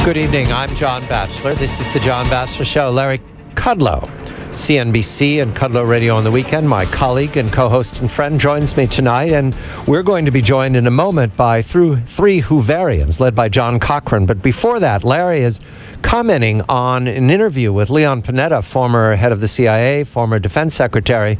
Good evening. I'm John Batchelor. This is the John Batchelor Show. Larry Kudlow, CNBC and Kudlow Radio on the weekend, my colleague and co-host and friend, joins me tonight, and we're going to be joined in a moment by three Hooverians led by John Cochrane. But before that, Larry is commenting on an interview with Leon Panetta, former head of the CIA, former defense secretary,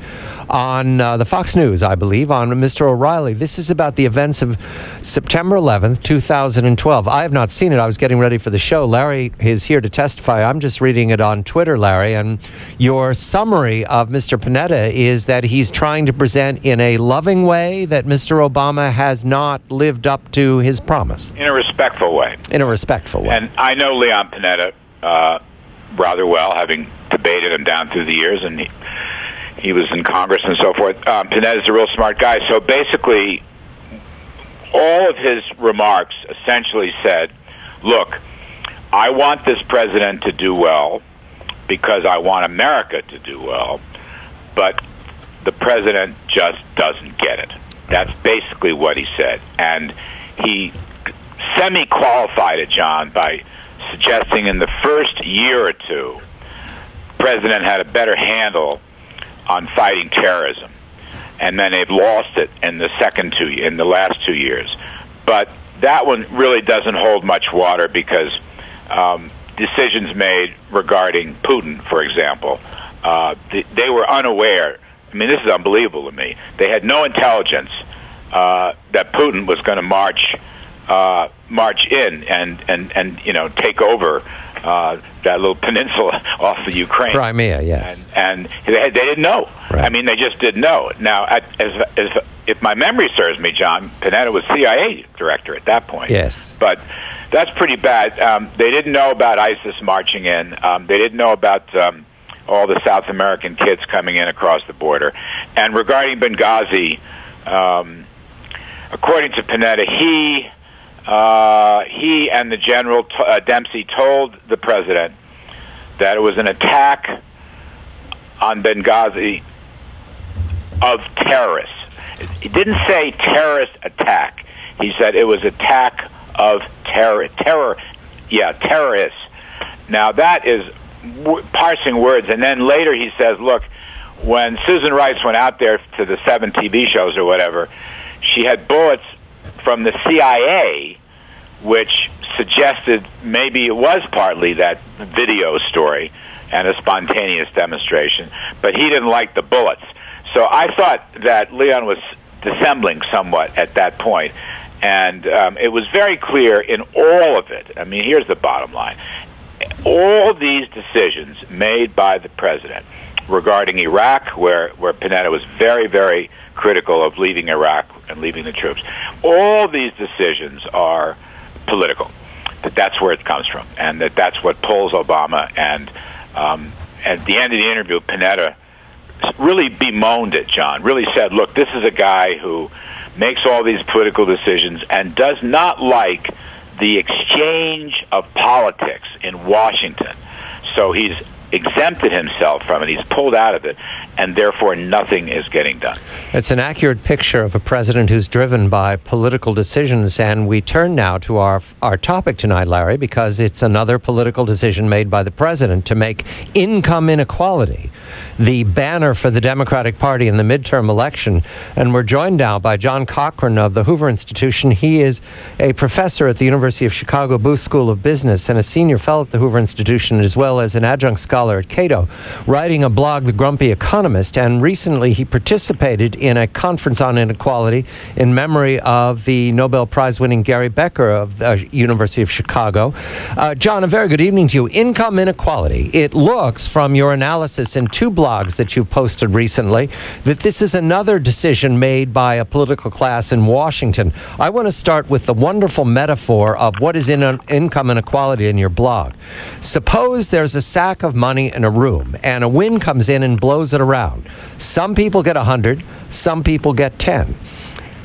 on the Fox News, I believe, on Mr. O'Reilly. This is about the events of September 11th, 2012. I have not seen it. I was getting ready for the show. Larry is here to testify. I'm just reading it on Twitter, Larry, and your summary of Mr. Panetta is that he's trying to present in a loving way that Mr. Obama has not lived up to his promise. In a respectful way. In a respectful way. And I know Leon Panetta rather well, having debated him down through the years, and he was in Congress and so forth. Panetta's a real smart guy. So basically, all of his remarks essentially said, look, I want this president to do well because I want America to do well, but the president just doesn't get it. That's basically what he said. And he semi-qualified it, John, by suggesting in the first year or two, the president had a better handle on fighting terrorism, and then they've lost it in the last 2 years. But that one really doesn't hold much water because decisions made regarding Putin, for example, they were unaware. I mean, this is unbelievable to me. They had no intelligence that Putin was going to march in and take over that little peninsula off the Ukraine. Crimea, yes. And they didn't know. Right. I mean, they just didn't know. Now, if my memory serves me, John, Panetta was CIA director at that point. Yes. But that's pretty bad. They didn't know about ISIS marching in. They didn't know about all the South American kids coming in across the border. And regarding Benghazi, according to Panetta, he and the General Dempsey told the president that it was an attack on Benghazi of terrorists. He didn't say terrorist attack. He said it was attack of terrorists. Now that is parsing words. And then later he says, look, when Susan Rice went out there to the 7 TV shows or whatever, she had bullets from the CIA, which suggested maybe it was partly that video story and a spontaneous demonstration, but he didn't like the bullets. So I thought that Leon was dissembling somewhat at that point, and it was very clear in all of it. I mean, here's the bottom line. All these decisions made by the president regarding Iraq, where Panetta was very, very critical of leaving Iraq and leaving the troops, all these decisions are political. That's where it comes from, and that's what pulls Obama. And at the end of the interview, Panetta really bemoaned it, John, really said, look, this is a guy who makes all these political decisions and does not like the exchange of politics in Washington. So he's exempted himself from it. He's pulled out of it, and therefore nothing is getting done. It's an accurate picture of a president who's driven by political decisions, and we turn now to our topic tonight, Larry, because it's another political decision made by the president to make income inequality the banner for the Democratic Party in the midterm election. And we're joined now by John Cochrane of the Hoover Institution. He is a professor at the University of Chicago Booth School of Business and a senior fellow at the Hoover Institution, as well as an adjunct scholar at Cato, writing a blog, The Grumpy Economist. And recently he participated in a conference on inequality in memory of the Nobel Prize-winning Gary Becker of the University of Chicago. John, a very good evening to you. Income inequality. It looks, from your analysis in 2 blogs that you've posted recently, that this is another decision made by a political class in Washington. I want to start with the wonderful metaphor of what is income inequality in your blog. Suppose there's a sack of money in a room, and a wind comes in and blows it around. Some people get 100, some people get 10.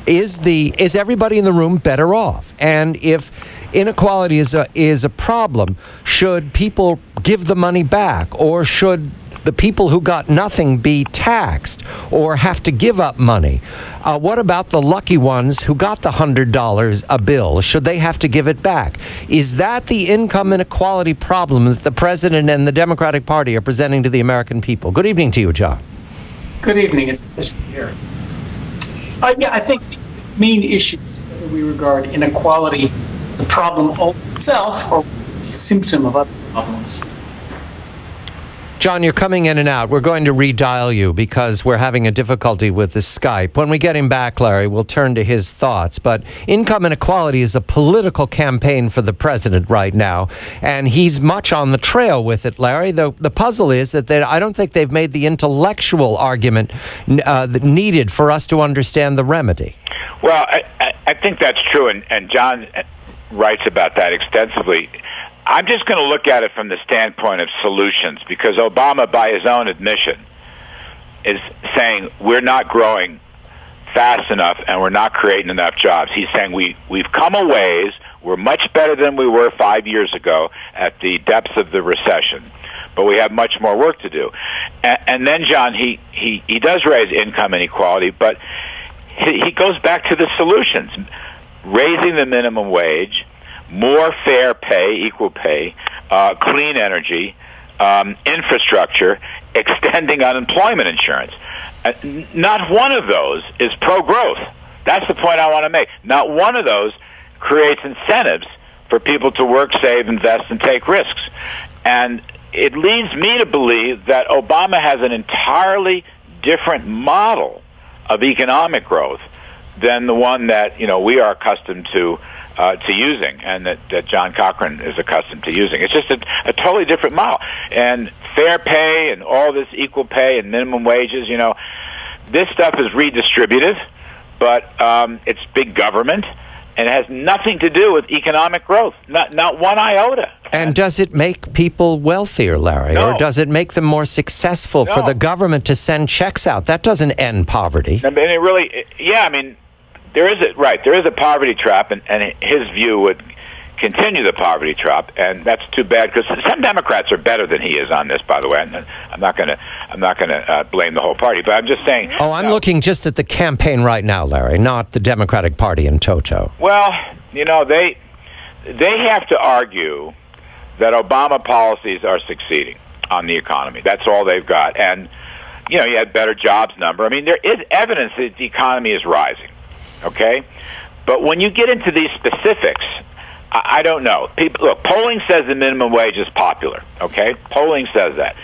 Is everybody in the room better off? And if inequality is a problem, should people give the money back, or should the people who got nothing be taxed or have to give up money? What about the lucky ones who got the $100 a bill? Should they have to give it back? Is that the income inequality problem that the president and the Democratic Party are presenting to the American people? Good evening to you, John. Good evening. It's a pleasure to be here. Yeah, I think the main issue is whether we regard inequality as a problem all in itself or it's a symptom of other problems. John, you're coming in and out. We're going to redial you because we're having a difficulty with the Skype. When we get him back, Larry, we'll turn to his thoughts. But income inequality is a political campaign for the president right now, and he's much on the trail with it, Larry. The puzzle is that I don't think they've made the intellectual argument needed for us to understand the remedy. Well, I think that's true, and John writes about that extensively. I'm just going to look at it from the standpoint of solutions, because Obama, by his own admission, is saying we're not growing fast enough and we're not creating enough jobs. He's saying we've come a ways. We're much better than we were 5 years ago at the depths of the recession, but we have much more work to do. And then, John, he does raise income inequality, but he goes back to the solutions: raising the minimum wage, more fair pay, equal pay, clean energy, infrastructure, extending unemployment insurance. Not one of those is pro-growth. That's the point I want to make. Not one of those creates incentives for people to work, save, invest, and take risks. And it leads me to believe that Obama has an entirely different model of economic growth than the one that we are accustomed to using, and that John Cochrane is accustomed to using. It's just a totally different model. And fair pay and all this equal pay and minimum wages, this stuff is redistributive, but it's big government, and it has nothing to do with economic growth. Not one iota. And does it make people wealthier, Larry? No. Or does it make them more successful for the government to send checks out? That doesn't end poverty. I mean, there is a poverty trap, and his view would continue the poverty trap, and that's too bad, because some Democrats are better than he is on this, by the way. And I'm not going to blame the whole party, but I'm just saying. Oh, I'm looking just at the campaign right now, Larry, not the Democratic Party in toto. Well, they have to argue that Obama policies are succeeding on the economy. That's all they've got, and you had better jobs number. I mean, there is evidence that the economy is rising. Okay, but when you get into these specifics, I don't know. Look, polling says the minimum wage is popular. Okay, polling says that.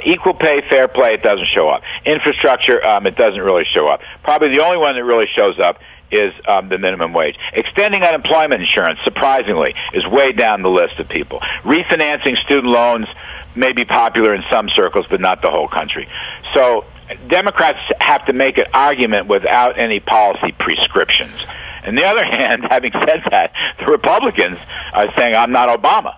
Equal pay, fair play, it doesn't show up. Infrastructure, it doesn't really show up. Probably the only one that really shows up is the minimum wage. Extending unemployment insurance, surprisingly, is way down the list of people. Refinancing student loans may be popular in some circles, but not the whole country. So Democrats have to make an argument without any policy prescriptions. On the other hand, having said that, the Republicans are saying, I'm not Obama.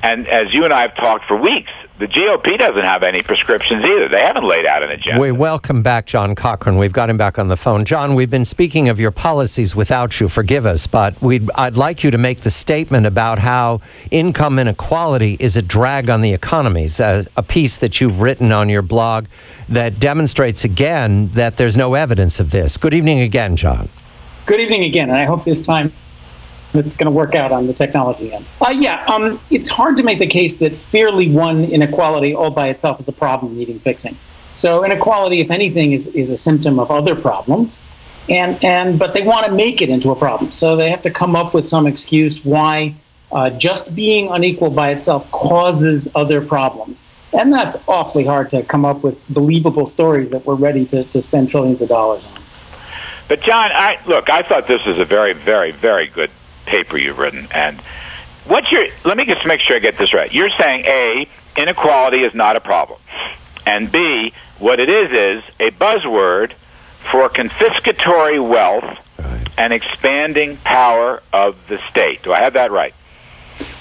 And as you and I have talked for weeks, the GOP doesn't have any prescriptions either. They haven't laid out an agenda. We welcome back John Cochrane. We've got him back on the phone. John, we've been speaking of your policies without you. Forgive us, but I'd like you to make the statement about how income inequality is a drag on the economies, a piece that you've written on your blog that demonstrates again that there's no evidence of this. Good evening again, John. Good evening again, and I hope this time it's going to work out on the technology end. It's hard to make the case that fairly won inequality all by itself is a problem needing fixing. So inequality, if anything, is a symptom of other problems, but they want to make it into a problem. So they have to come up with some excuse why just being unequal by itself causes other problems. And that's awfully hard to come up with believable stories that we're ready to spend trillions of dollars on. But John, I thought this was a very, very, very good paper you've written. And let me just make sure I get this right. You're saying, A, inequality is not a problem, and B, what it is a buzzword for confiscatory wealth and expanding power of the state. Do I have that right?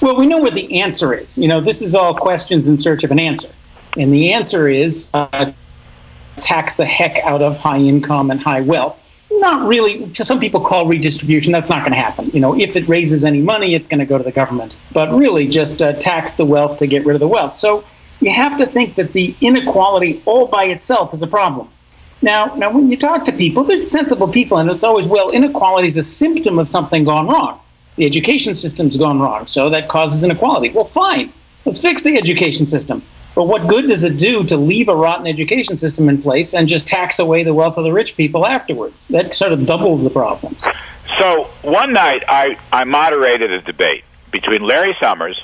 Well, we know what the answer is. This is all questions in search of an answer. And the answer is tax the heck out of high income and high wealth. Not really. Some people call redistribution. That's not going to happen. If it raises any money, it's going to go to the government. But really, just tax the wealth to get rid of the wealth. So you have to think that the inequality all by itself is a problem. Now, when you talk to people, they're sensible people, and it's always, well, inequality is a symptom of something gone wrong. The education system's gone wrong, so that causes inequality. Well, fine, let's fix the education system. But what good does it do to leave a rotten education system in place and just tax away the wealth of the rich people afterwards? That sort of doubles the problems. So one night I moderated a debate between Larry Summers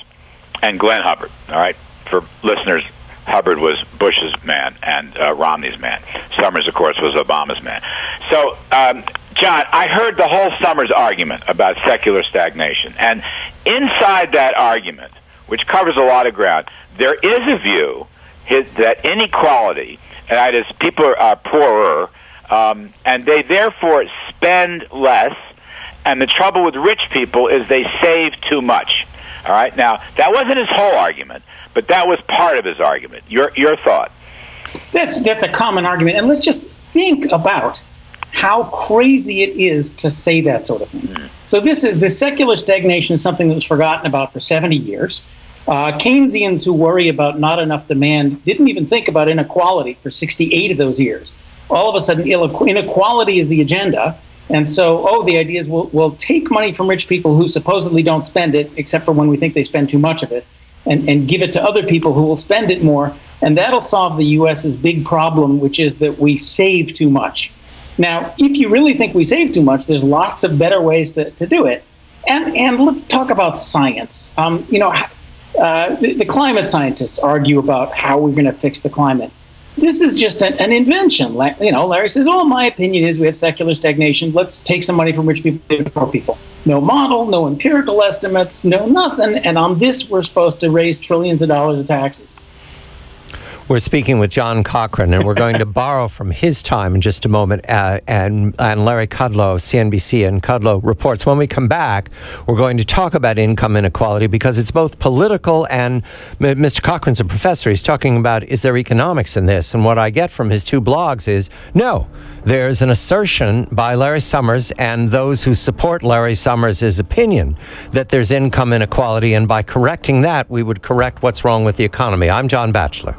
and Glenn Hubbard. All right, for listeners, Hubbard was Bush's man and Romney's man. Summers, of course, was Obama's man. So, John, I heard the whole Summers argument about secular stagnation. And inside that argument, which covers a lot of ground, there is a view that inequality, that is, people are poorer, and they therefore spend less, and the trouble with rich people is they save too much. All right? Now, that wasn't his whole argument, but that was part of his argument. Your thought? That's a common argument. And let's just think about how crazy it is to say that sort of thing. Mm. So the secular stagnation is something that was forgotten about for 70 years. Keynesians who worry about not enough demand didn't even think about inequality for 68 of those years. All of a sudden, inequality is the agenda. And so, the idea is we'll take money from rich people who supposedly don't spend it, except for when we think they spend too much of it, and give it to other people who will spend it more. And that'll solve the U.S.'s big problem, which is that we save too much. Now, if you really think we save too much, there's lots of better ways to do it. And let's talk about science. The climate scientists argue about how we're going to fix the climate. This is just an invention. Larry says, well, my opinion is we have secular stagnation. Let's take some money from rich people to give to poor people. No model, no empirical estimates, no nothing. And on this, we're supposed to raise trillions of dollars of taxes. We're speaking with John Cochrane, and we're going to borrow from his time in just a moment, and Larry Kudlow, CNBC, and Kudlow reports. When we come back, we're going to talk about income inequality because it's both political and Mr. Cochrane's a professor. He's talking about, is there economics in this? And what I get from his two blogs is, no, there's an assertion by Larry Summers and those who support Larry Summers' opinion that there's income inequality, and by correcting that, we would correct what's wrong with the economy. I'm John Batchelor.